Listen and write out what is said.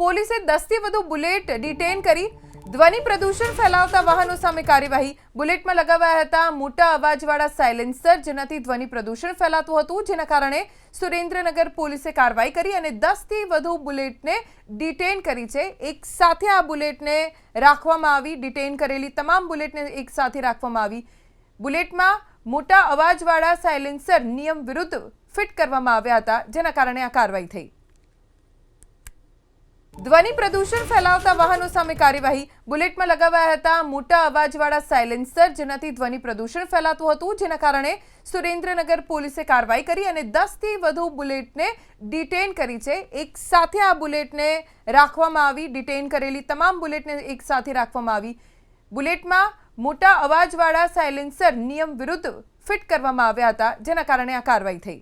પોલીસે 10 થી વધુ બુલેટ ડિટેન કરી ધ્વનિ પ્રદૂષણ ફેલાવતા વાહનો સામે કાર્યવાહી। બુલેટમાં લગાવાયા હતા મોટા અવાજવાળા સાયલેન્સર, જેનાથી ધ્વનિ પ્રદૂષણ ફેલાતું હતું, જેના કારણે સુરેન્દ્રનગર પોલીસે કાર્યવાહી કરી અને 10 થી વધુ બુલેટને ડિટેન કરી છે। એક સાથે આ બુલેટને રાખવામાં આવી। ડિટેન કરેલી તમામ બુલેટને એક સાથે રાખવામાં આવી। બુલેટમાં મોટા અવાજવાળા સાયલેન્સર નિયમ વિરુદ્ધ ફિટ કરવામાં આવ્યા હતા, જેના કારણે આ કાર્યવાહી થઈ। ધ્વનિ પ્રદૂષણ ફેલાવતા વાહનો સામે કાર્યવાહી। બુલેટમાં લગાવાયા હતા મોટા અવાજવાળા સાયલેન્સર, જેનાથી ધ્વનિ પ્રદૂષણ ફેલાતું હતું, જેના કારણે સુરેન્દ્રનગર પોલીસે કાર્યવાહી કરી અને 10 થી વધુ બુલેટને ડિટેન કરી છે। એક સાથે આ બુલેટને રાખવામાં આવી। ડિટેન કરેલી તમામ બુલેટને એક સાથે રાખવામાં આવી। બુલેટમાં મોટા અવાજવાળા સાયલેન્સર નિયમ વિરુદ્ધ ફિટ કરવામાં આવ્યા હતા, જેના કારણે આ કાર્યવાહી થઈ।